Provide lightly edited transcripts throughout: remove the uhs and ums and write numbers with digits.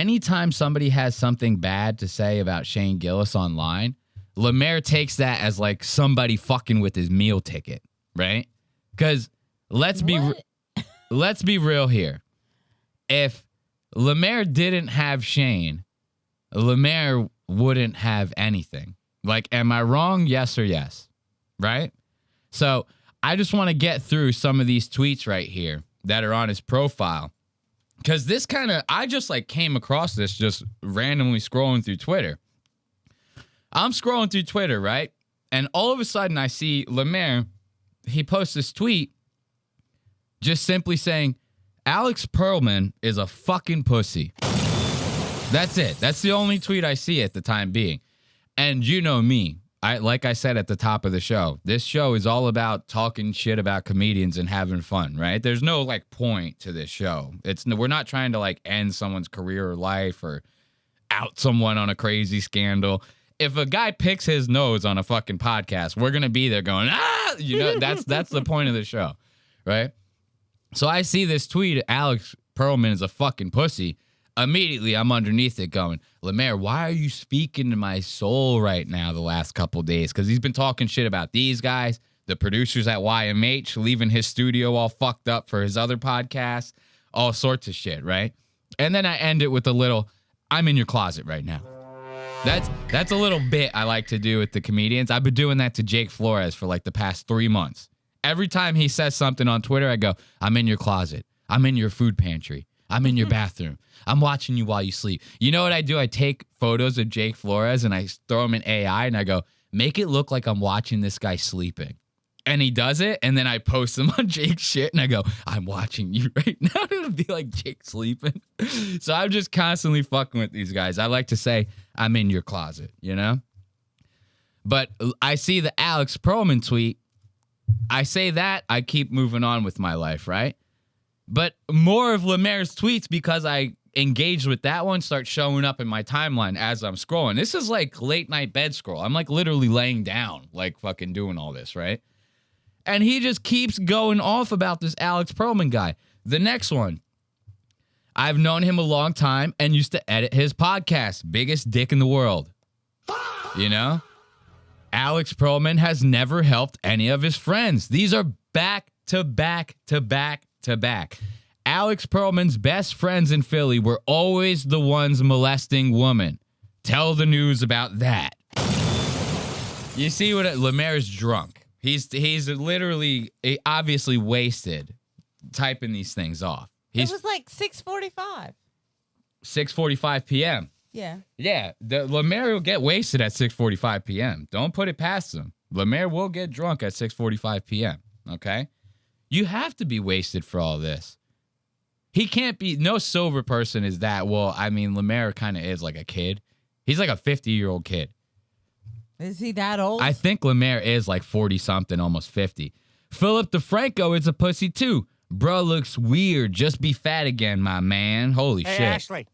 anytime somebody has something bad to say about Shane Gillis online, Lemaire takes that as like somebody fucking with his meal ticket, right? Because let's be real here. If Lemaire didn't have Shane, Lemaire wouldn't have anything. Like, am I wrong? Yes or yes, right? So I just want to get through some of these tweets right here that are on his profile. Because this kind of, I just like came across this just randomly scrolling through Twitter. I'm scrolling through Twitter, right? And all of a sudden I see Lemaire, he posts this tweet just simply saying, Alex Perlman is a fucking pussy. That's it. That's the only tweet I see at the time being. And you know me. Like I said at the top of the show, this show is all about talking shit about comedians and having fun, right? There's no like point to this show. We're not trying to like end someone's career or life or out someone on a crazy scandal. If a guy picks his nose on a fucking podcast, we're gonna be there going, ah, you know, that's the point of the show, right? So I see this tweet, Alex Perlman is a fucking pussy. Immediately, I'm underneath it going, Lemaire, why are you speaking to my soul right now the last couple days? Because he's been talking shit about these guys, the producers at YMH, leaving his studio all fucked up for his other podcasts, all sorts of shit, right? And then I end it with a little, I'm in your closet right now. That's a little bit I like to do with the comedians. I've been doing that to Jake Flores for like the past 3 months. Every time he says something on Twitter, I go, I'm in your closet. I'm in your food pantry. I'm in your bathroom. I'm watching you while you sleep. You know what I do? I take photos of Jake Flores and I throw them in AI and I go, make it look like I'm watching this guy sleeping. And he does it. And then I post them on Jake's shit and I go, I'm watching you right now. It'll be like Jake sleeping. So I'm just constantly fucking with these guys. I like to say, I'm in your closet, you know? But I see the Alex Perlman tweet. I say that, I keep moving on with my life, right? But more of Lemaire's tweets, because I engaged with that one, start showing up in my timeline as I'm scrolling. This is like late night bed scroll. I'm like literally laying down, like fucking doing all this, right? And he just keeps going off about this Alex Perlman guy. The next one, I've known him a long time and used to edit his podcast, Biggest Dick in the World. You know? Alex Perlman has never helped any of his friends. These are back to back to back to back. Alex Perlman's best friends in Philly were always the ones molesting women. Tell the news about that. You see what Lemaire's drunk. He's literally obviously wasted typing these things off. It was like 6:45. 6:45 p.m. Yeah. Yeah, Lemaire will get wasted at 6:45 p.m. Don't put it past him. Lemaire will get drunk at 6:45 p.m., okay? You have to be wasted for all this. He can't be, no sober person is that. Well, I mean, Lemaire kind of is like a kid. He's like a 50-year-old kid. Is he that old? I think Lemaire is like 40-something, almost 50. Philip DeFranco is a pussy too. Bruh looks weird. Just be fat again, my man. Holy shit. Ashley.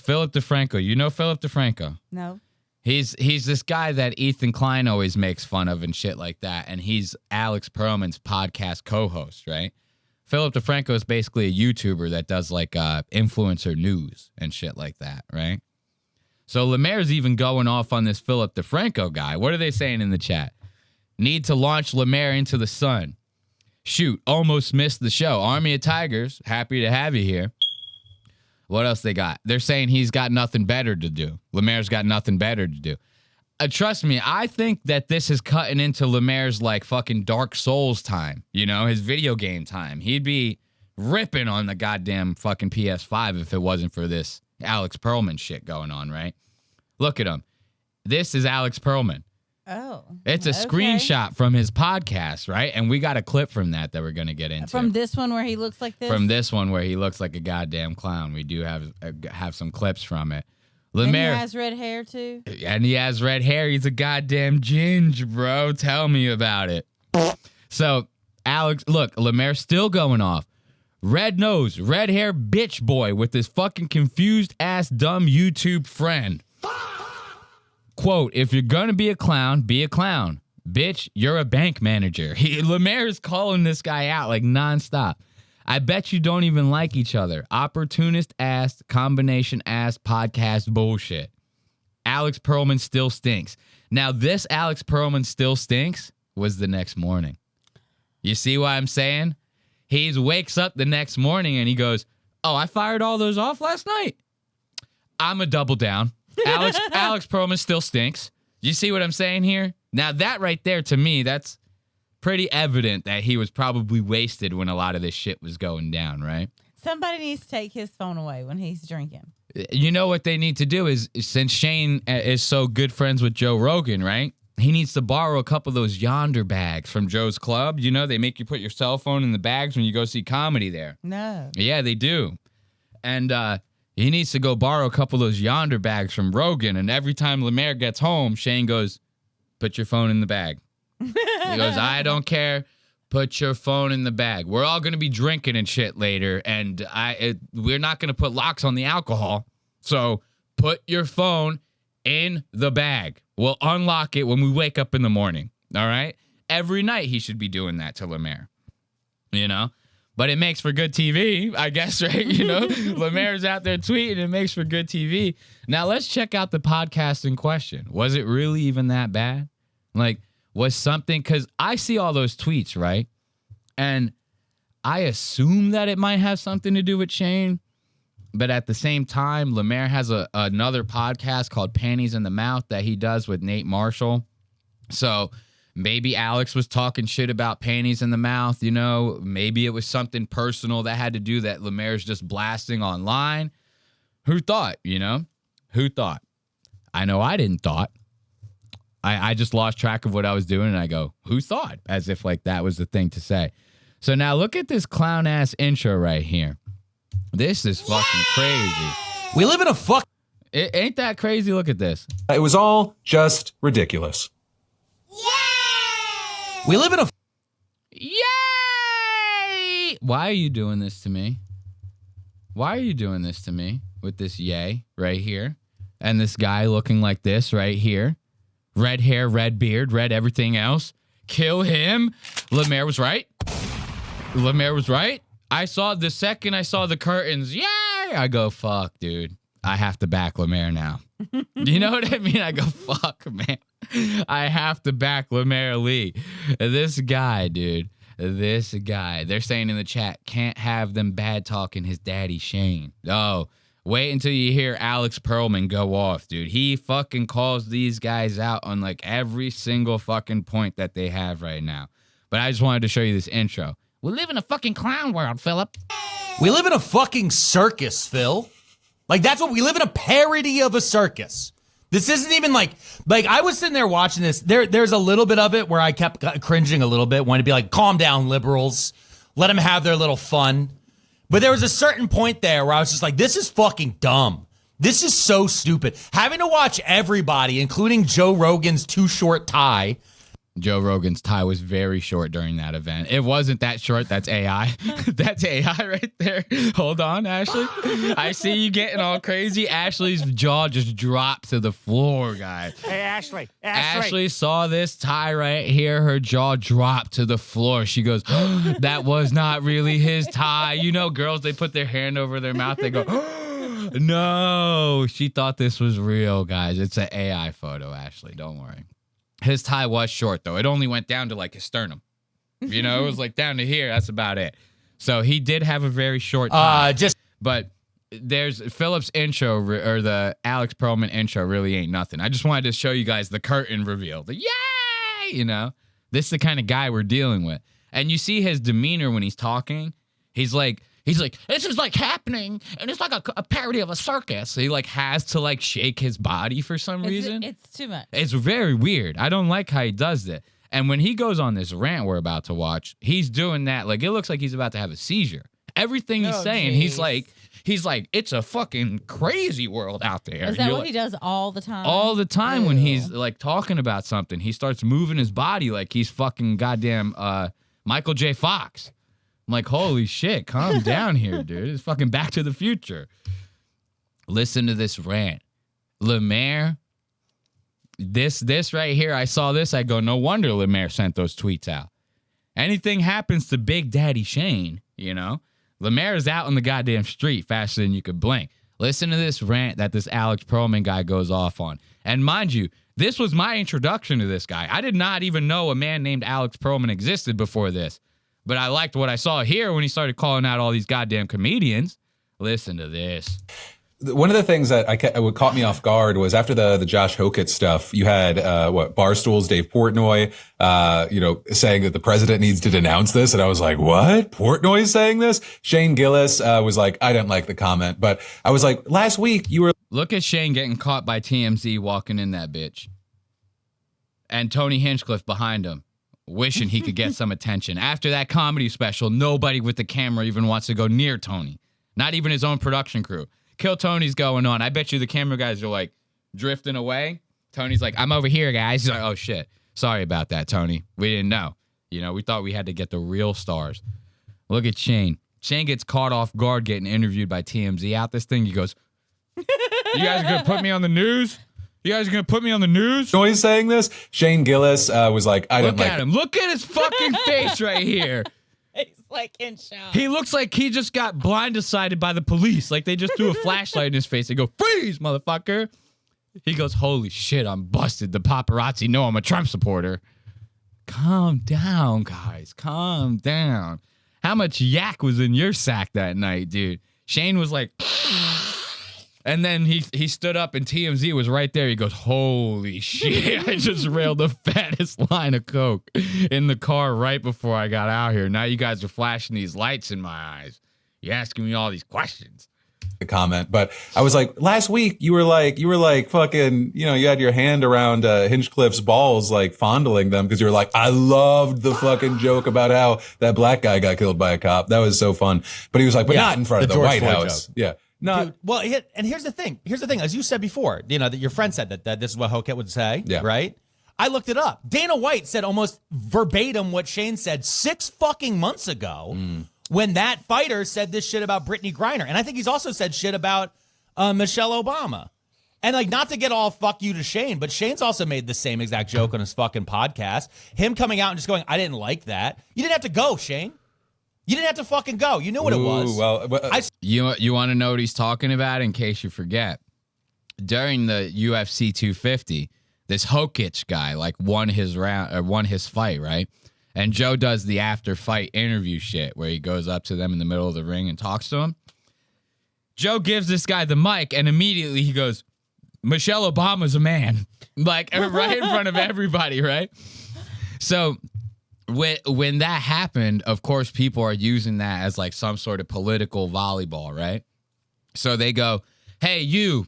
Philip DeFranco. You know Philip DeFranco? No. He's this guy that Ethan Klein always makes fun of and shit like that. And he's Alex Perlman's podcast co-host, right? Philip DeFranco is basically a YouTuber that does like influencer news and shit like that, right? So Lemaire's even going off on this Philip DeFranco guy. What are they saying in the chat? Need to launch Lemaire into the sun. Shoot, almost missed the show. Army of Tigers, happy to have you here. What else they got? They're saying he's got nothing better to do. Lemaire's got nothing better to do. Trust me, I think that this is cutting into Lemaire's like fucking Dark Souls time, you know, his video game time. He'd be ripping on the goddamn fucking PS5 if it wasn't for this Alex Perlman shit going on, right? Look at him. This is Alex Perlman. Oh. It's a screenshot from his podcast, right? And we got a clip from that we're going to get into. From this one where he looks like this? From this one where he looks like a goddamn clown. We do have some clips from it. Lemaire, and he has red hair, too? And he has red hair. He's a goddamn ginger, bro. Tell me about it. So, Alex, look, Lemaire's still going off. Red nose, red hair bitch boy with this fucking confused ass dumb YouTube friend. Quote, if you're gonna be a clown, be a clown. Bitch, you're a bank manager. Lemaire is calling this guy out like nonstop. I bet you don't even like each other. Opportunist ass, combination ass, podcast bullshit. Alex Pearlman still stinks. Now, this Alex Pearlman still stinks was the next morning. You see what I'm saying? He wakes up the next morning and he goes, oh, I fired all those off last night. I'm a double down. Alex Pearlman still stinks. You see what I'm saying here? Now, that right there, to me, that's pretty evident that he was probably wasted when a lot of this shit was going down, right? Somebody needs to take his phone away when he's drinking. You know what they need to do is since Shane is so good friends with Joe Rogan, right? He needs to borrow a couple of those Yonder bags from Joe's Club. You know, they make you put your cell phone in the bags when you go see comedy there. No. Yeah, they do. And he needs to go borrow a couple of those Yonder bags from Rogan. And every time Lemaire gets home, Shane goes, put your phone in the bag. He goes, I don't care. Put your phone in the bag. We're all going to be drinking and shit later. And we're not going to put locks on the alcohol. So put your phone in the bag. We'll unlock it when we wake up in the morning. All right? Every night he should be doing that to Lemaire. You know? But it makes for good TV, I guess, right? You know? Lemaire's out there tweeting. It makes for good TV. Now, let's check out the podcast in question. Was it really even that bad? Like, was something... Because I see all those tweets, right? And I assume that it might have something to do with Shane. But at the same time, Lemaire has another podcast called Panties in the Mouth that he does with Nate Marshall. So maybe Alex was talking shit about panties in the mouth, you know. Maybe it was something personal that had to do that Lemaire's just blasting online. Who thought, you know? Who thought? I know I didn't thought. I just lost track of what I was doing, and I go, who thought? As if, like, that was the thing to say. So now look at this clown-ass intro right here. This is fucking crazy. We live in a Ain't that crazy? Look at this. It was all just ridiculous. We live in a Yay! Why are you doing this to me? Why are you doing this to me with this yay right here? And this guy looking like this right here. Red hair, red beard, red everything else. Kill him. Lemaire was right. Lemaire was right. I saw the second I saw the curtains. Yay! I go, fuck, dude. I have to back Lemaire now. You know what I mean? I go, fuck, man. I have to back Lemaire Lee. This guy, dude. This guy. They're saying in the chat, can't have them bad talking his daddy Shane. Oh, wait until you hear Alex Pearlman go off, dude. He fucking calls these guys out on like every single fucking point that they have right now. But I just wanted to show you this intro. We live in a fucking clown world, Philip. We live in a fucking circus, Phil. Like, that's what we live in, a parody of a circus. This isn't even like I was sitting there watching this. There's a little bit of it where I kept cringing a little bit, wanted to be like, calm down, liberals. Let them have their little fun. But there was a certain point there where I was just like, this is fucking dumb. This is so stupid. Having to watch everybody, including Joe Rogan's too short tie. Joe Rogan's tie was very short during that event. It wasn't that short. That's AI. That's AI right there. Hold on, Ashley. I see you getting all crazy. Ashley's jaw just dropped to the floor, guys. Hey, Ashley. Ashley saw this tie right here. Her jaw dropped to the floor. She goes, oh, that was not really his tie. You know, girls, they put their hand over their mouth. They go, oh, no. She thought this was real, guys. It's an AI photo, Ashley. Don't worry. His tie was short, though. It only went down to, like, his sternum. You know, it was, like, down to here. That's about it. So he did have a very short tie. But there's Philip's intro, or the Alex Pearlman intro really ain't nothing. I just wanted to show you guys the curtain reveal. The yay! You know? This is the kind of guy we're dealing with. And you see his demeanor when he's talking. He's like, this is like happening, and it's like a parody of a circus. So he like has to like shake his body for some reason. It's too much. It's very weird. I don't like how he does that. And when he goes on this rant we're about to watch, he's doing that like it looks like he's about to have a seizure. Everything he's saying, he's like, it's a fucking crazy world out there. Is that what he does all the time? All the time. When he's like talking about something, he starts moving his body like he's fucking goddamn Michael J. Fox. I'm like, holy shit, calm down here, dude. It's fucking Back to the Future. Listen to this rant. Lemaire, this right here, I saw this, I go, no wonder Lemaire sent those tweets out. Anything happens to Big Daddy Shane, you know, Lemaire is out on the goddamn street faster than you could blink. Listen to this rant that this Alex Perlman guy goes off on. And mind you, this was my introduction to this guy. I did not even know a man named Alex Perlman existed before this. But I liked what I saw here when he started calling out all these goddamn comedians. Listen to this. One of the things that what caught me off guard was after the Josh Hokett stuff, you had, Barstool's Dave Portnoy, saying that the president needs to denounce this. And I was like, what? Portnoy's saying this? Shane Gillis, was like, I didn't like the comment, but I was like, last week you were. Look at Shane getting caught by TMZ walking in that bitch. And Tony Hinchcliffe behind him, wishing he could get some attention. After that comedy special, nobody with the camera even wants to go near Tony. Not even his own production crew. Kill Tony's going on. I bet you the camera guys are like drifting away. Tony's like, I'm over here, guys. He's like, oh shit. Sorry about that, Tony. We didn't know. We thought we had to get the real stars. Look at Shane. Shane gets caught off guard getting interviewed by TMZ out this thing. He goes, you guys are going to put me on the news? You guys are going to put me on the news? Noise saying this. Shane Gillis, was like, I didn't like. Look at him. Look at his fucking face right here. He's like in shock. He looks like he just got blindsided by the police. Like they just threw a flashlight in his face. They go, freeze, motherfucker. He goes, holy shit, I'm busted. The paparazzi know I'm a Trump supporter. Calm down, guys. Calm down. How much yak was in your sack that night, dude? Shane was like, and then he stood up and TMZ was right there. He goes, holy shit, I just railed the fattest line of coke in the car right before I got out here. Now you guys are flashing these lights in my eyes. You're asking me all these questions. The comment, but I was like, last week you were like fucking, you had your hand around Hinchcliffe's balls, like fondling them because you were like, I loved the fucking joke about how that black guy got killed by a cop. That was so fun. But he was like, but not in front of the White House. Joke. Yeah. No. Dude, well, and here's the thing. As you said before, that your friend said that this is what Hokett would say, right? I looked it up. Dana White said almost verbatim what Shane said 6 fucking months ago when that fighter said this shit about Brittany Griner. And I think he's also said shit about Michelle Obama. And like, not to get all fuck you to Shane, but Shane's also made the same exact joke on his fucking podcast. Him coming out and just going, I didn't like that. You didn't have to go, Shane. You didn't have to fucking go. You knew what it was. Well, you want to know what he's talking about in case you forget? During the UFC 250, this Hokich guy won his fight, right? And Joe does the after fight interview shit where he goes up to them in the middle of the ring and talks to him. Joe gives this guy the mic and immediately he goes, Michelle Obama's a man. Right in front of everybody, right? So when that happened, of course, people are using that as some sort of political volleyball, right? So they go, hey, you,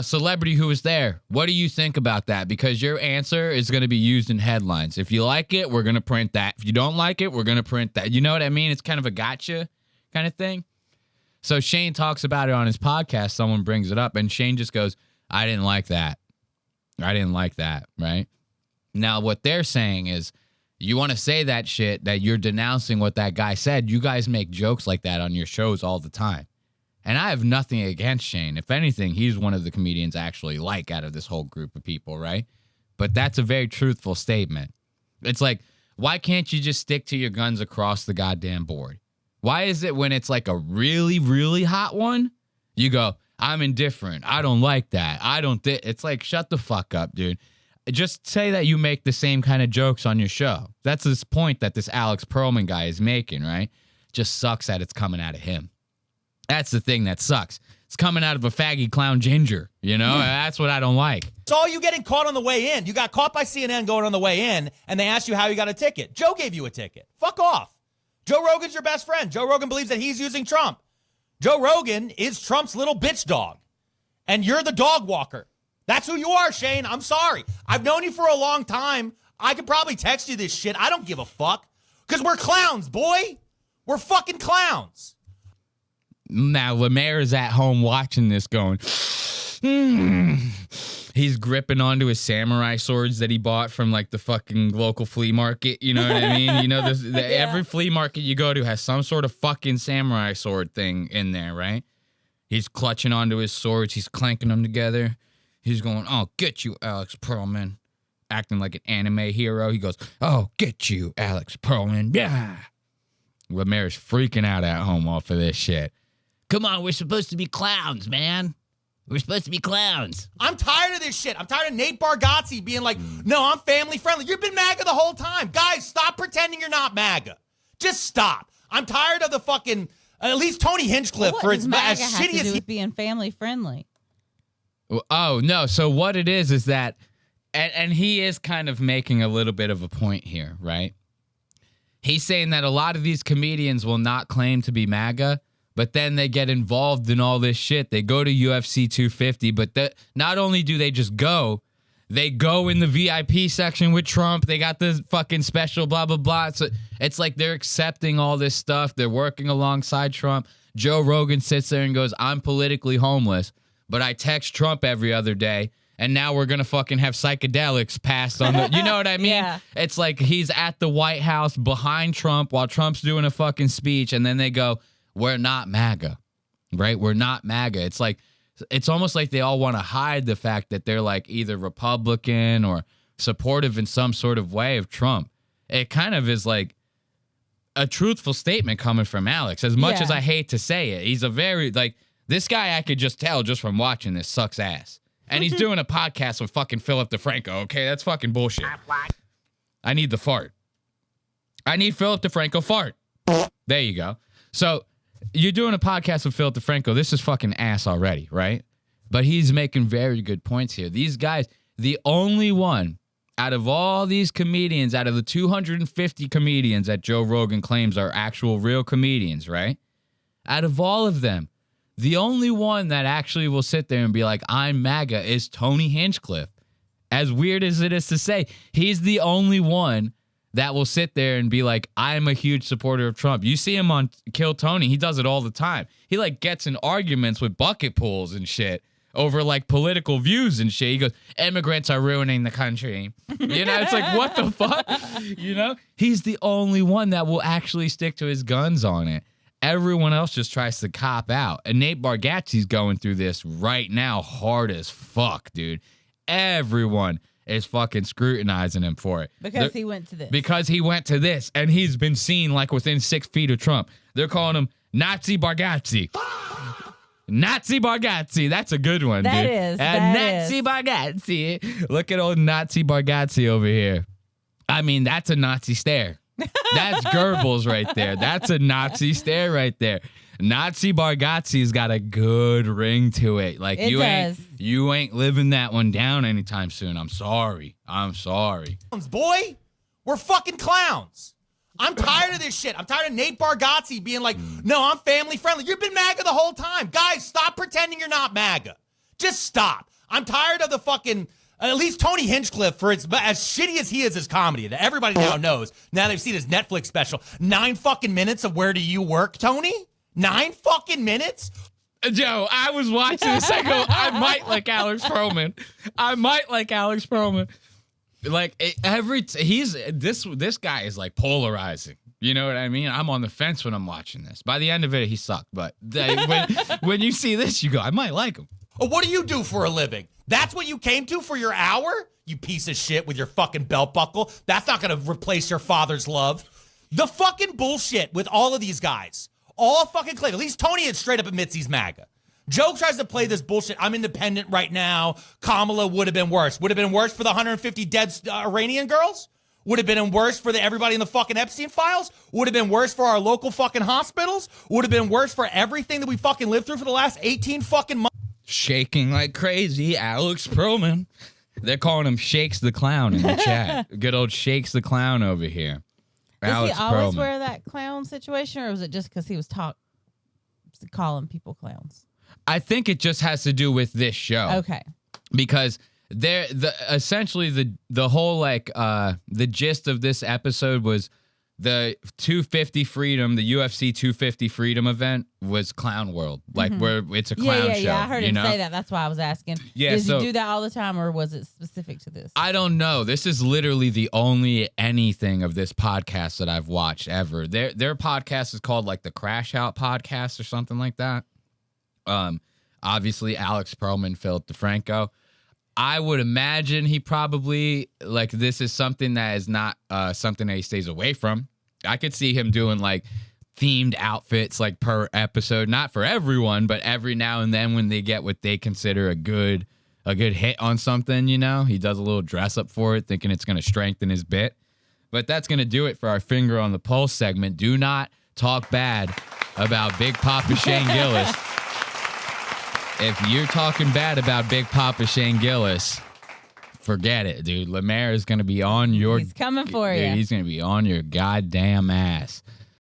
celebrity who was there, what do you think about that? Because your answer is going to be used in headlines. If you like it, we're going to print that. If you don't like it, we're going to print that. You know what I mean? It's kind of a gotcha kind of thing. So Shane talks about it on his podcast. Someone brings it up, and Shane just goes, I didn't like that. I didn't like that, right? Now, what they're saying is, you want to say that shit, that you're denouncing what that guy said. You guys make jokes like that on your shows all the time. And I have nothing against Shane. If anything, he's one of the comedians I actually like out of this whole group of people, right? But that's a very truthful statement. It's like, why can't you just stick to your guns across the goddamn board? Why is it when it's like a really, really hot one, you go, I'm indifferent. I don't like that. It's like, shut the fuck up, dude. Just say that you make the same kind of jokes on your show. That's this point that this Alex Perlman guy is making, right? Just sucks that it's coming out of him. That's the thing that sucks. It's coming out of a faggy clown ginger, That's what I don't like. It's all you getting caught on the way in. You got caught by CNN going on the way in, and they asked you how you got a ticket. Joe gave you a ticket. Fuck off. Joe Rogan's your best friend. Joe Rogan believes that he's using Trump. Joe Rogan is Trump's little bitch dog, and you're the dog walker. That's who you are, Shane. I'm sorry. I've known you for a long time. I could probably text you this shit. I don't give a fuck. Because we're clowns, boy. We're fucking clowns. Now, Lemaire is at home watching this going, He's gripping onto his samurai swords that he bought from the fucking local flea market. You know what I mean? Every flea market you go to has some sort of fucking samurai sword thing in there, right? He's clutching onto his swords. He's clanking them together. He's going, oh, get you, Alex Perlman. Acting like an anime hero. He goes, oh, get you, Alex Perlman. Yeah. Lemaire's freaking out at home off of this shit. Come on, we're supposed to be clowns, man. We're supposed to be clowns. I'm tired of this shit. I'm tired of Nate Bargatze being like, no, I'm family friendly. You've been MAGA the whole time. Guys, stop pretending you're not MAGA. Just stop. I'm tired of the fucking, at least Tony Hinchcliffe, What for does as MAGA have shitty to as do he with being family friendly? Oh, no. So what it is that, and he is kind of making a little bit of a point here, right? He's saying that a lot of these comedians will not claim to be MAGA, but then they get involved in all this shit. They go to UFC 250, but not only do they just go, they go in the VIP section with Trump. They got the fucking special blah, blah, blah. So it's like they're accepting all this stuff. They're working alongside Trump. Joe Rogan sits there and goes, I'm politically homeless, but I text Trump every other day. And now we're going to fucking have psychedelics passed on the, you know what I mean? Yeah. It's like he's at the White House behind Trump while Trump's doing a fucking speech. And then they go, we're not MAGA, right? We're not MAGA. It's like, it's almost like they all want to hide the fact that they're like either Republican or supportive in some sort of way of Trump. It kind of is like a truthful statement coming from Alex. As much as I hate to say it, he's a very, like, this guy I could just tell just from watching this sucks ass. And he's doing a podcast with fucking Philip DeFranco, okay? That's fucking bullshit. I need the fart. I need Philip DeFranco fart. There you go. So you're doing a podcast with Philip DeFranco. This is fucking ass already, right? But he's making very good points here. These guys, the only one out of all these comedians, out of the 250 comedians that Joe Rogan claims are actual real comedians, right? Out of all of them, the only one that actually will sit there and be like, I'm MAGA is Tony Hinchcliffe. As weird as it is to say, he's the only one that will sit there and be like, I'm a huge supporter of Trump. You see him on Kill Tony. He does it all the time. He like gets in arguments with bucket pools and shit over like political views and shit. He goes, immigrants are ruining the country. You know, it's like, what the fuck? You know, he's the only one that will actually stick to his guns on it. Everyone else just tries to cop out. And Nate Bargatze's going through this right now hard as fuck, dude. Everyone is fucking scrutinizing him for it. Because he went to this. Because he went to this, and he's been seen like within 6 feet of Trump. They're calling him Nazi Bargatze. Nazi Bargatze. That's a good one, That dude. is. That Nazi is. Bargatze. Look at old Nazi Bargatze over here. I mean, that's a Nazi stare. That's Goebbels right there. That's a Nazi stare right there. Nazi Bargatze's got a good ring to it. Like It does. you ain't living that one down anytime soon. I'm sorry. boy, we're fucking clowns. I'm tired of this shit. I'm tired of Nate Bargatze being like, no, I'm family friendly. You've been MAGA the whole time. Guys, stop pretending you're not MAGA. Just stop. I'm tired of the fucking, at least Tony Hinchcliffe, for as shitty as he is as comedy, that everybody now knows. Now they've seen his Netflix special. 9 fucking minutes of Where Do You Work, Tony? 9 fucking minutes? Joe, I was watching this. I go, I might like Alex Perlman. Like this guy is like polarizing. You know what I mean? I'm on the fence when I'm watching this. By the end of it, he sucked. But when you see this, you go, I might like him. Oh, what do you do for a living? That's what you came to for your hour? You piece of shit with your fucking belt buckle. That's not going to replace your father's love. The fucking bullshit with all of these guys. All fucking claim. At least Tony had straight up admits he's MAGA. Joe tries to play this bullshit. I'm independent right now. Kamala would have been worse. Would have been worse for the 150 dead Iranian girls? Would have been worse for everybody in the fucking Epstein files? Would have been worse for our local fucking hospitals? Would have been worse for everything that we fucking lived through for the last 18 fucking months? Shaking like crazy, Alex Perlman. They're calling him Shakes the Clown in the chat. Good old Shakes the Clown over here. Does Alex he always Perlman. wear that clown situation, or was it just because he was calling people clowns? I think it just has to do with this show. Okay. Because essentially the whole the gist of this episode was the 250 Freedom, the UFC 250 Freedom event was Clown World, like where it's a clown show. Yeah. I heard him know? say that. That's why I was asking. Yeah, Does so- he do that all the time, or was it specific to this? I don't know. This is literally the only anything of this podcast that I've watched ever. Their podcast is called like the Crash Out Podcast or something like that. Obviously Alex Perlman, Philip DeFranco. I would imagine he probably this is something that is not something that he stays away from. I could see him doing like themed outfits like per episode, not for everyone, but every now and then when they get what they consider a good hit on something, you know, he does a little dress up for it, thinking it's going to strengthen his bit. But that's going to do it for our finger on the pulse segment. Do not talk bad about Big Papa Shane Gillis. If you're talking bad about Big Papa Shane Gillis, forget it, dude. Lemaire is going to be on your... He's coming for dude, you. He's going to be on your goddamn ass.